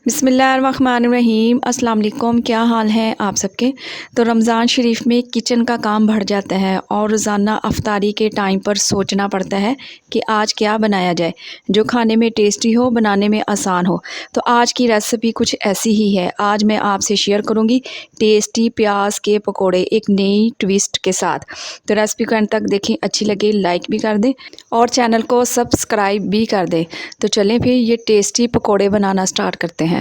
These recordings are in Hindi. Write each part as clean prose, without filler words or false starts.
बिस्मिल्लाहिर्रहमानिर्रहीम। अस्सलाम वालेकुम। क्या हाल है आप सबके। तो रमज़ान शरीफ में किचन का काम बढ़ जाता है और रोज़ाना अफ्तारी के टाइम पर सोचना पड़ता है कि आज क्या बनाया जाए जो खाने में टेस्टी हो, बनाने में आसान हो। तो आज की रेसिपी कुछ ऐसी ही है। आज मैं आपसे शेयर करूंगी टेस्टी प्याज के पकोड़े एक नई ट्विस्ट के साथ। तो रेसिपी को अंत तक देखें, अच्छी लगे लाइक भी कर दें और चैनल को सब्सक्राइब भी कर दें। तो चलें फिर ये टेस्टी पकोड़े बनाना स्टार्ट करते हैं।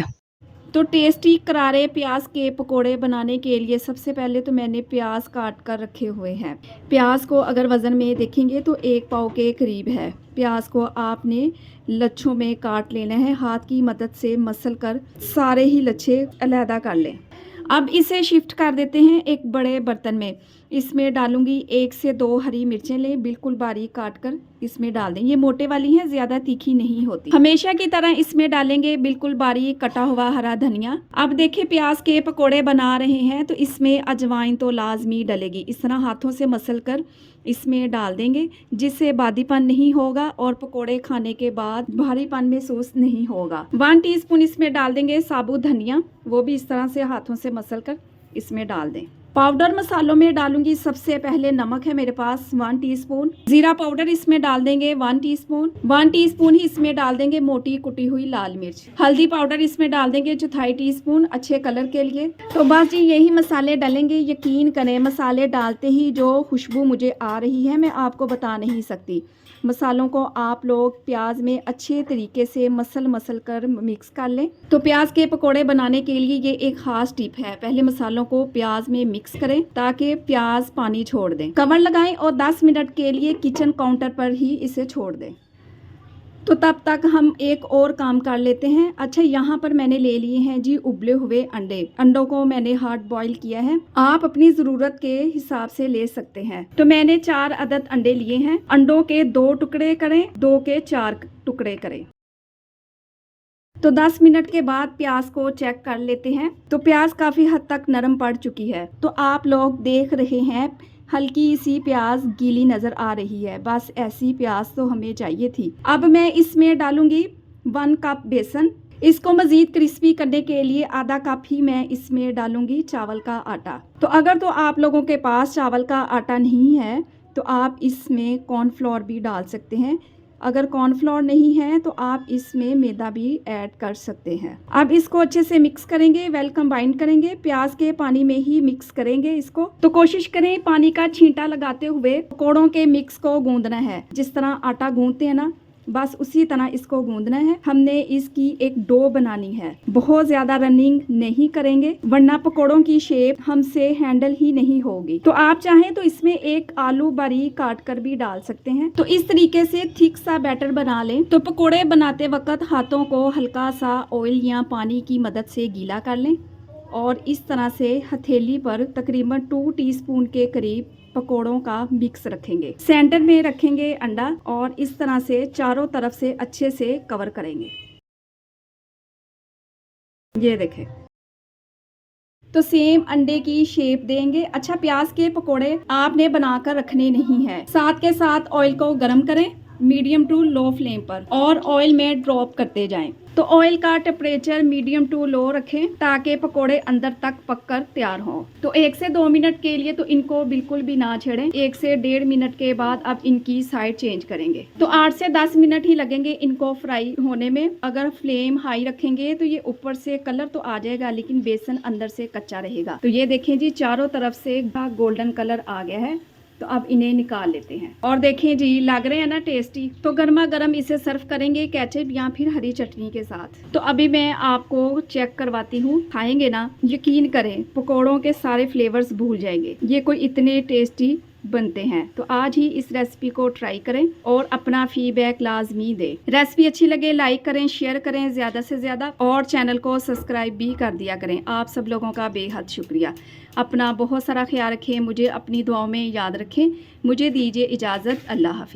तो टेस्टी करारे प्याज के पकोड़े बनाने के लिए सबसे पहले तो मैंने प्याज काट कर रखे हुए हैं। प्याज को अगर वज़न में देखेंगे तो 1 पाव के करीब है। प्याज को आपने लच्छों में काट लेना है, हाथ की मदद से मसल कर सारे ही लच्छे अलहदा कर लें। अब इसे शिफ्ट कर देते हैं एक बड़े बर्तन में। इसमें डालूंगी 1 से 2 हरी मिर्चें लें, बिल्कुल बारीक काट कर इसमें डाल दें। ये मोटे वाली हैं, ज़्यादा तीखी नहीं होती। हमेशा की तरह इसमें डालेंगे बिल्कुल बारीक कटा हुआ हरा धनिया। अब देखिए प्याज के पकोड़े बना रहे हैं तो इसमें अजवाइन तो लाजमी डलेगी। इस तरह हाथों से मसल कर इसमें डाल देंगे जिससे बादीपन नहीं होगा और पकोड़े खाने के बाद भारीपन महसूस नहीं होगा। 1 टीस्पून इसमें डाल देंगे साबुत धनिया, वो भी इस तरह से हाथों से मसल कर इसमें डाल दें। पाउडर मसालों में डालूंगी सबसे पहले नमक है मेरे पास 1 टीस्पून। जीरा पाउडर इसमें डाल देंगे 1 टीस्पून। 1 टीस्पून ही इसमें डाल देंगे मोटी कुटी हुई लाल मिर्च। हल्दी पाउडर इसमें डाल देंगे 1/4 टीस्पून अच्छे कलर के लिए। तो बस जी यही मसाले डालेंगे। यकीन करें मसाले डालते ही जो खुशबू मुझे आ रही है मैं आपको बता नहीं सकती। मसालों को आप लोग प्याज में अच्छे तरीके से मसल कर मिक्स कर लें। तो प्याज के पकोड़े बनाने के लिए ये एक खास टिप है। पहले मसालों को प्याज में मिक्स करें ताकि प्याज पानी छोड़ दें। कवर लगाएं और 10 मिनट के लिए किचन काउंटर पर ही इसे छोड़ दें। तो तब तक हम एक और काम कर लेते हैं। अच्छा, यहाँ पर मैंने ले लिए हैं जी उबले हुए अंडे। अंडों को मैंने हार्ड बॉईल किया है। आप अपनी ज़रूरत के हिसाब से ले सकते हैं। तो मैंने 4 अदद अंडे लिए हैं। अंडों के 2 टुकड़े करें, 2 के 4 टुकड़े करें। तो 10 मिनट के बाद प्याज को चेक कर लेते हैं। तो प्याज काफ़ी हद तक नरम पड़ चुकी है। तो आप लोग देख रहे हैं हल्की सी प्याज गीली नज़र आ रही है। बस ऐसी प्याज तो हमें चाहिए थी। अब मैं इसमें डालूंगी 1 कप बेसन। इसको मज़ीद क्रिस्पी करने के लिए आधा कप ही मैं इसमें डालूंगी चावल का आटा। तो अगर तो आप लोगों के पास चावल का आटा नहीं है तो आप इसमें कॉर्नफ्लोर भी डाल सकते हैं। अगर कॉर्नफ्लोर नहीं है तो आप इसमें मैदा भी ऐड कर सकते हैं। अब इसको अच्छे से मिक्स करेंगे, वेल कंबाइन करेंगे। प्याज के पानी में ही मिक्स करेंगे इसको। तो कोशिश करें पानी का छींटा लगाते हुए पकोड़ों के मिक्स को गूंदना है। जिस तरह आटा गूंदते हैं ना, बस उसी तरह इसको गूंदना है। हमने इसकी एक डो बनानी है। बहुत ज्यादा रनिंग नहीं करेंगे वरना पकोड़ों की शेप हमसे हैंडल ही नहीं होगी। तो आप चाहें तो इसमें एक आलू बारीक काट कर भी डाल सकते हैं। तो इस तरीके से थिक सा बैटर बना लें। तो पकोड़े बनाते वक्त हाथों को हल्का सा ऑयल या पानी की मदद से गीला कर लें और इस तरह से हथेली पर तकरीबन 2 टीस्पून के करीब पकोड़ों का मिक्स रखेंगे। सेंटर में रखेंगे अंडा और इस तरह से चारों तरफ से अच्छे से कवर करेंगे। ये देखें। तो सेम अंडे की शेप देंगे। अच्छा, प्याज के पकोड़े आपने बनाकर रखने नहीं है। साथ के साथ ऑयल को गर्म करें मीडियम टू लो फ्लेम पर और ऑयल में ड्रॉप करते जाएं। तो ऑयल का टेम्परेचर मीडियम टू लो रखें ताकि पकोड़े अंदर तक पककर तैयार हों। तो 1 से 2 मिनट के लिए तो इनको बिल्कुल भी ना छेड़ें। 1 से 1.5 मिनट के बाद अब इनकी साइड चेंज करेंगे। तो 8 से 10 मिनट ही लगेंगे इनको फ्राई होने में। अगर फ्लेम हाई रखेंगे तो ये ऊपर से कलर तो आ जाएगा लेकिन बेसन अंदर से कच्चा रहेगा। तो ये देखें जी चारों तरफ से गोल्डन कलर आ गया है। तो अब इन्हें निकाल लेते हैं और देखें जी लग रहे हैं ना टेस्टी। तो गर्मा गर्म इसे सर्व करेंगे केचप या फिर हरी चटनी के साथ। तो अभी मैं आपको चेक करवाती हूँ। खाएंगे ना, यकीन करें पकोड़ों के सारे फ्लेवर्स भूल जाएंगे। ये कोई इतने टेस्टी बनते हैं। तो आज ही इस रेसिपी को ट्राई करें और अपना फीडबैक लाजमी दें। रेसिपी अच्छी लगे लाइक करें, शेयर करें ज़्यादा से ज़्यादा और चैनल को सब्सक्राइब भी कर दिया करें। आप सब लोगों का बेहद शुक्रिया। अपना बहुत सारा ख्याल रखें, मुझे अपनी दुआओं में याद रखें। मुझे दीजिए इजाज़त। अल्लाह हाफिज़।